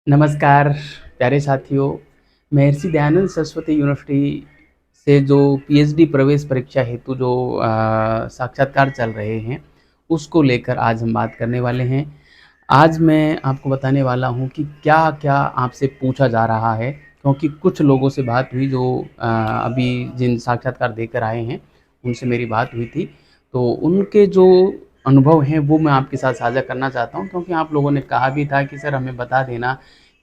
नमस्कार प्यारे साथियों। महर्षि दयानंद सरस्वती यूनिवर्सिटी से जो पीएचडी प्रवेश परीक्षा हेतु जो साक्षात्कार चल रहे हैं, उसको लेकर आज हम बात करने वाले हैं। आज मैं आपको बताने वाला हूँ कि क्या-क्या आपसे पूछा जा रहा है, क्योंकि कुछ लोगों से बात हुई जो अभी जिन साक्षात्कार देकर आए हैं, उनसे मेरी बात हुई थी। तो उनके जो अनुभव हैं, वो मैं आपके साथ साझा करना चाहता हूँ, क्योंकि आप लोगों ने कहा भी था कि सर हमें बता देना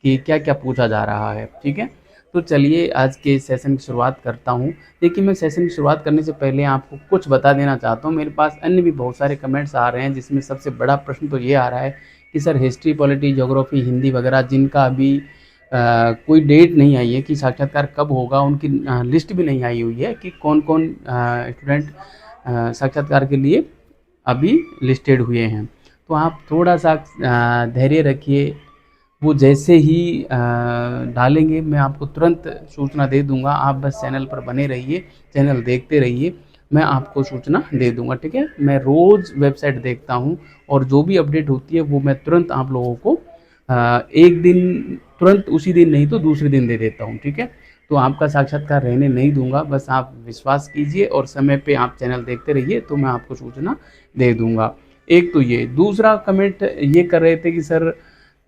कि क्या-क्या पूछा जा रहा है, ठीक है? तो चलिए आज के सेशन की शुरुआत करता हूँ। देखिए, मैं सेशन की शुरुआत करने से पहले आपको कुछ बता देना चाहता हूँ। मेरे पास अन्य भी बहुत सारे कमेंट्स आ रहे हैं, जिसमें सबसे बड़ा प्रश्न तो ये आ रहा है कि sir history, polity, geography, Hindi वगैरह जिनका अभी कोई डेट नहीं आई है कि साक्षात्कार कब होगा, उनकी लिस्ट भी नहीं आई हुई है कि कौन-कौन स्टूडेंट साक्षात्कार के लिए अभी लिस्टेड हुए हैं। तो आप थोड़ा-सा धैर्य रखिए। वो जैसे ही डालेंगे मैं आपको तुरंत सूचना दे दूँगा। आप बस चैनल पर बने रहिए, चैनल देखते रहिए, मैं आपको सूचना दे दूँगा, ठीक है? मैं रोज़ वेबसाइट देखता हूँ और जो भी अपडेट होती है वो मैं तुरंत आप लोगों को एक दिन तुरंत उसी दिन नहीं तो दूसरे दिन दे देता हूँ, ठीक है? तो आपका साक्षात्कार रहने नहीं दूँगा, बस आप विश्वास कीजिए और समय पे आप चैनल देखते रहिए तो मैं आपको सूचना दे दूँगा। एक तो ये, दूसरा कमेंट ये कर रहे थे कि सर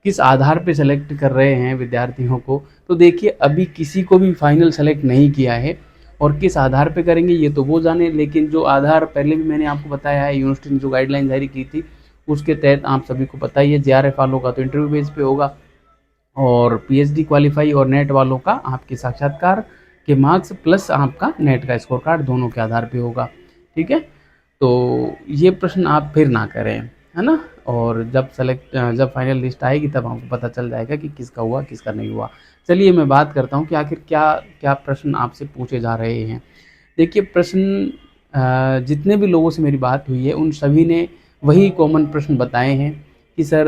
किस आधार पे सेलेक्ट कर रहे हैं विद्यार्थियों को। तो देखिए अभी किसी को भी फाइनल सेलेक्ट नहीं किया है और किस आधार पे करेंगे ये तो वो जाने, लेकिन जो आधार पहले भी मैंने आपको बताया है, यूनिवर्सिटी ने जो गाइडलाइन जारी की थी उसके तहत आप सभी को पता ही है, जेआरएफ वालों का तो इंटरव्यू बेस पे होगा और पीएचडी क्वालीफाई और नेट वालों का आपके साक्षात्कार के मार्क्स प्लस आपका नेट का स्कोर कार्ड दोनों के आधार पे होगा, ठीक है? तो ये प्रश्न आप फिर ना करें, है ना? और जब फाइनल लिस्ट आएगी तब आपको पता चल जाएगा कि किसका हुआ, किसका नहीं हुआ। चलिए मैं बात करता हूँ कि आखिर क्या प्रश्न आपसे पूछे जा रहे हैं। देखिए प्रश्न जितने भी लोगों से मेरी बात हुई है, उन सभी ने वही कॉमन प्रश्न बताए हैं कि सर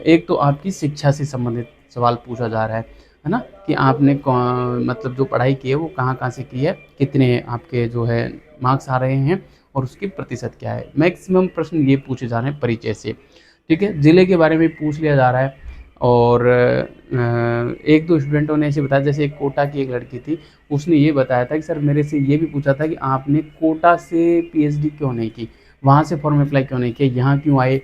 एक तो आपकी शिक्षा से संबंधित सवाल पूछा जा रहा है ना? कि आपने मतलब जो पढ़ाई की है वो कहाँ-कहाँ से की है, कितने आपके जो है मार्क्स आ रहे हैं और उसकी प्रतिशत क्या है। मैक्सिमम प्रश्न ये पूछे जा रहे हैं परिचय से, ठीक है? ज़िले के बारे में पूछ लिया जा रहा है और 1-2 स्टूडेंटों ने ऐसे बताया, जैसे एक कोटा की एक लड़की थी, उसने ये बताया था कि सर मेरे से ये भी पूछा था कि आपने कोटा से पीएचडी क्यों नहीं की? वहाँ से फॉर्म अप्लाई क्यों नहीं किया? यहाँ क्यों आए?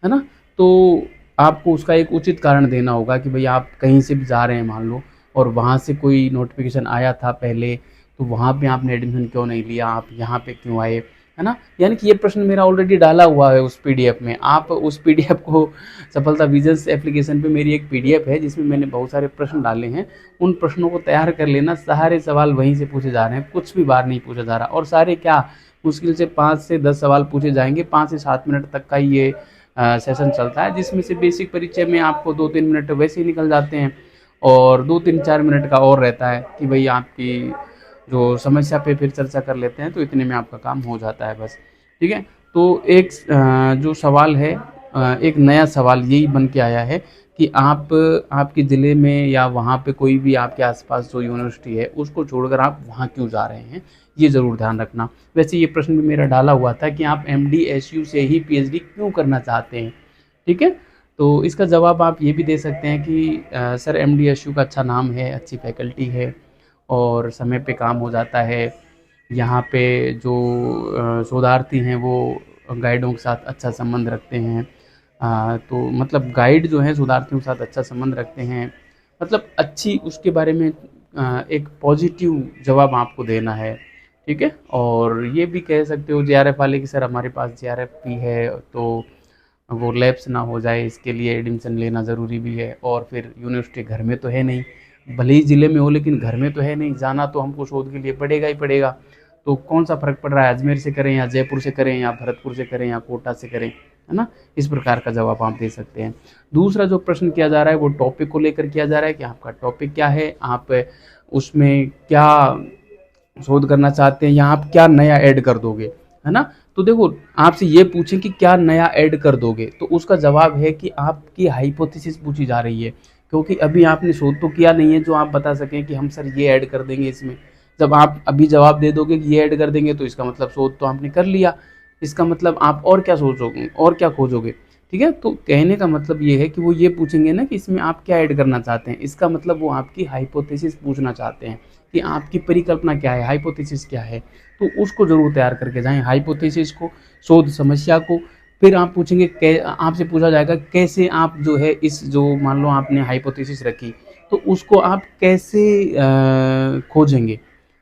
है ना? तो आपको उसका एक उचित कारण देना होगा कि भई आप कहीं से भी जा रहे हैं मान लो और वहाँ से कोई नोटिफ़िकेशन आया था पहले, तो वहाँ पे आपने एडमिशन क्यों नहीं लिया? आप यहाँ पे क्यों आए? है ना? यानी कि ये प्रश्न मेरा ऑलरेडी डाला हुआ है उस पीडीएफ में। आप उस पीडीएफ को सफलता विजन्स एप्लीकेशन पे मेरी एक पीडीएफ है जिसमें मैंने बहुत सारे प्रश्न डाले हैं। उन प्रश्नों को तैयार कर लेना, सारे सवाल वहीं से पूछे जा रहे हैं, कुछ भी बाहर नहीं पूछा जा रहा और सारे क्या मुश्किल से 5 से 10 सवाल पूछे जाएँगे, 5 से 7 मिनट तक का ये सेशन चलता है, जिसमें से बेसिक परिचय में आपको 2-3 मिनट वैसे ही निकल जाते हैं और 2-3-4 मिनट का और रहता है कि भई आपकी जो समस्या पे फिर चर्चा कर लेते हैं, तो इतने में आपका काम हो जाता है बस, ठीक है? तो एक जो सवाल है एक नया सवाल यही बन के आया है कि आप आपके ज़िले में या वहाँ पे कोई भी आपके आस-पास जो यूनिवर्सिटी है, उसको छोड़कर आप वहाँ क्यों जा रहे हैं? ये ज़रूर ध्यान रखना। वैसे ये प्रश्न भी मेरा डाला हुआ था कि आप एमडीएसयू से ही पीएचडी क्यों करना चाहते हैं? ठीक है? तो इसका जवाब आप ये भी दे सकते हैं कि सर एमडीएसयू का अच्छा नाम है, अच्छी फैकल्टी है और समय पे काम हो जाता है। यहाँ पे जो शोधार्थी हैं वो गाइडों के साथ अच्छा संबंध रखते हैं। तो मतलब गाइड जो हैं शोधार्थियों के साथ अच्छा संबंध रखते हैं। मतलब अच्छी उसके बारे में एक पॉजिटिव जवाब आपको देना है, ठीक है? और ये भी कह सकते हो जेआरएफ वाले कि सर हमारे पास जेआरएफ भी है, तो वो लैप्स ना हो जाए इसके लिए एडमिशन लेना ज़रूरी भी है और फिर यूनिवर्सिटी घर में तो है नहीं, भले ही ज़िले में हो लेकिन घर में तो है नहीं, जाना तो हमको शोध के लिए पड़ेगा ही पड़ेगा। तो कौन सा फ़र्क पड़ रहा है, अजमेर से करें या जयपुर से करें या भरतपुर से करें या कोटा से करें, है ना? इस प्रकार का जवाब आप दे सकते हैं। दूसरा जो प्रश्न किया जा रहा है वो टॉपिक को लेकर किया जा रहा है कि आपका टॉपिक क्या है, आप उसमें क्या शोध करना चाहते हैं या आप क्या नया ऐड कर दोगे, है ना? तो देखो आपसे ये पूछें कि क्या नया ऐड कर दोगे, तो उसका जवाब है कि आपकी हाइपोथेसिस पूछी जा रही है, क्योंकि अभी आपने शोध तो किया नहीं है जो आप बता सकें कि हम सर ये ऐड कर देंगे इसमें। जब आप अभी जवाब दे दोगे कि ये ऐड कर देंगे तो इसका मतलब शोध तो आपने कर लिया, इसका मतलब आप और क्या सोचोगे और क्या खोजोगे, ठीक है? तो कहने का मतलब ये है कि वो ये पूछेंगे ना कि इसमें आप क्या ऐड करना चाहते हैं? इसका मतलब वो आपकी हाइपोथेसिस पूछना चाहते हैं कि आपकी परिकल्पना क्या है, हाइपोथेसिस क्या है? तो उसको ज़रूर तैयार करके जाएँ, हाइपोथेसिस को, शोध समस्या को। फिर आप पूछेंगे कै आपसे पूछा जाएगा कैसे आप जो है इस जो मान लो आपने हाइपोथेसिस रखी, तो उसको आप कैसे खोजेंगे,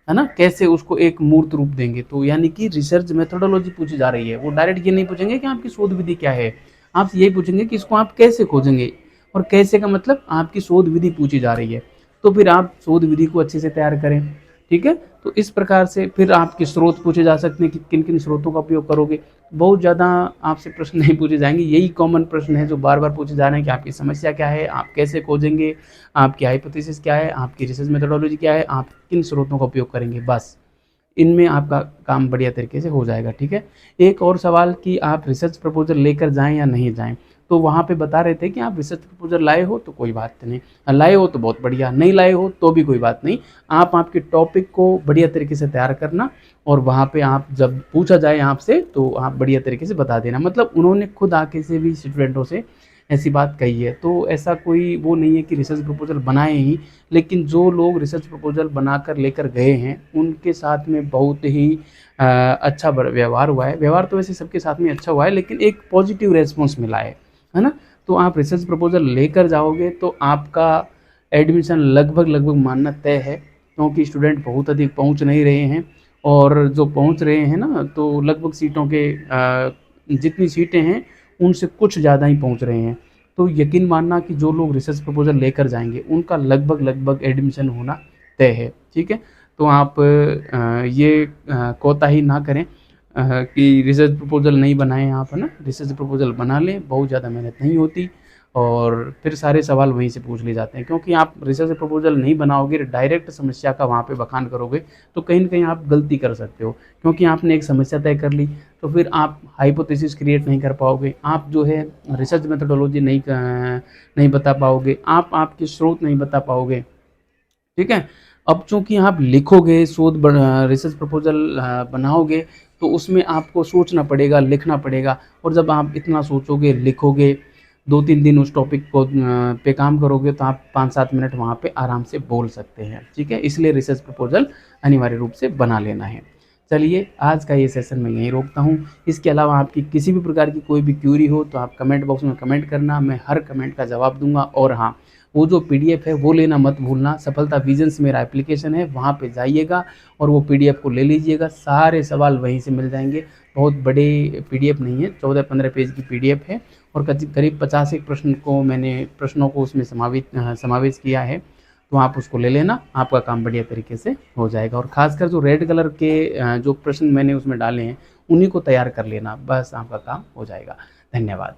है ना? कैसे उसको एक मूर्त रूप देंगे? तो यानी कि रिसर्च मेथोडोलॉजी पूछी जा रही है। वो डायरेक्ट ये नहीं पूछेंगे कि आपकी शोध विधि क्या है? आपसे यही पूछेंगे कि इसको आप कैसे खोजेंगे? और कैसे का मतलब आपकी शोध विधि पूछी जा रही है। तो फिर आप शोध विधि को अच्छे से तैयार करें, ठीक है? तो इस प्रकार से फिर आपके स्रोत पूछे जा सकते हैं कि किन-किन स्रोतों का उपयोग करोगे। बहुत ज़्यादा आपसे प्रश्न नहीं पूछे जाएँगे, यही कॉमन प्रश्न है जो बार-बार पूछे जा रहे हैं कि आपकी समस्या क्या है? आप कैसे खोजेंगे? आपकी हाइपोथेसिस क्या है? आपकी रिसर्च मेथोडोलॉजी क्या है? आप किन स्रोतों का उपयोग करेंगे? बस। इनमें आपका काम बढ़िया तरीके से हो जाएगा, ठीक है? एक और सवाल कि आप रिसर्च प्रपोज़ल लेकर जाएँ या नहीं जाएँ? तो वहाँ पे बता रहे थे कि आप रिसर्च प्रपोज़ल लाए हो तो कोई बात नहीं, लाए हो तो बहुत बढ़िया, नहीं लाए हो तो भी कोई बात नहीं। आप आपके टॉपिक को बढ़िया तरीके से तैयार करना और वहाँ पे आप जब पूछा जाए आपसे तो आप बढ़िया तरीके से बता देना। मतलब उन्होंने खुद आके से भी स्टूडेंटों से ऐसी बात कही है। तो ऐसा कोई वो नहीं है कि रिसर्च प्रपोज़ल बनाए ही, लेकिन जो लोग रिसर्च प्रपोज़ल बनाकर लेकर गए हैं, उनके साथ में बहुत ही अच्छा व्यवहार हुआ है। व्यवहार तो वैसे सबके साथ में अच्छा हुआ है, लेकिन एक पॉजिटिव रिस्पॉन्स मिला है ना? तो आप रिसर्च प्रपोज़ल लेकर जाओगे तो आपका एडमिशन लगभग-लगभग मानना तय है, क्योंकि स्टूडेंट बहुत अधिक पहुँच नहीं रहे हैं और जो पहुँच रहे हैं ना, तो लगभग सीटों के जितनी सीटें हैं, उनसे कुछ ज़्यादा ही पहुँच रहे हैं। तो यकीन मानना कि जो लोग रिसर्च प्रपोज़ल लेकर जाएँगे, उनका लगभग-लगभग एडमिशन होना तय है, ठीक है? तो आप ये कोताही ना करें कि रिसर्च प्रपोज़ल नहीं बनाएँ आप, है ना? रिसर्च प्रपोज़ल बना लें, बहुत ज़्यादा मेहनत नहीं होती और फिर सारे सवाल वहीं से पूछ लिए जाते हैं। क्योंकि आप रिसर्च प्रपोज़ल नहीं बनाओगे, डायरेक्ट समस्या का वहाँ पे बखान करोगे, तो कहीं न कहीं आप गलती कर सकते हो। क्योंकि आपने एक समस्या तय कर ली, तो फिर आप हाइपोथेसिस क्रिएट नहीं कर पाओगे। आप जो है रिसर्च मेथोडोलॉजी नहीं बता पाओगे, आप आपके स्रोत नहीं बता पाओगे। ठीक है? अब चूँकि आप लिखोगे, रिसर्च प्रपोज़ल बनाओगे, तो उसमें आपको सोचना पड़ेगा, लिखना पड़ेगा और जब आप इतना सोचोगे, लिखोगे, 2-3 दिन उस टॉपिक को पे काम करोगे, तो आप 5-7 मिनट वहाँ पे आराम से बोल सकते हैं, ठीक है? इसलिए रिसर्च प्रपोज़ल अनिवार्य रूप से बना लेना है। चलिए, आज का ये सेशन मैं यहीं रोकता हूँ। इसके अलावा आपकी किसी भी प्रकार की कोई भी क्वेरी हो, तो आप कमेंट बॉक्स में कमेंट करना, मैं हर कमेंट का जवाब दूँगा और हाँ, वो जो पीडीएफ है वो लेना मत भूलना। सफलता विजन्स मेरा एप्लीकेशन है, वहाँ पे जाइएगा और वो पीडीएफ को ले लीजिएगा। सारे सवाल वहीं से मिल जाएँगे। बहुत बड़े पीडीएफ नहीं है, 14-15 पेज की पीडीएफ है और करीब 50 एक प्रश्नों को उसमें समावेश किया है। तो आप उसको ले लेना, आपका काम बढ़िया तरीके से हो जाएगा और ख़ासकर जो रेड कलर के जो प्रश्न मैंने उसमें डाले हैं, उन्हीं को तैयार कर लेना, बस आपका काम हो जाएगा। धन्यवाद।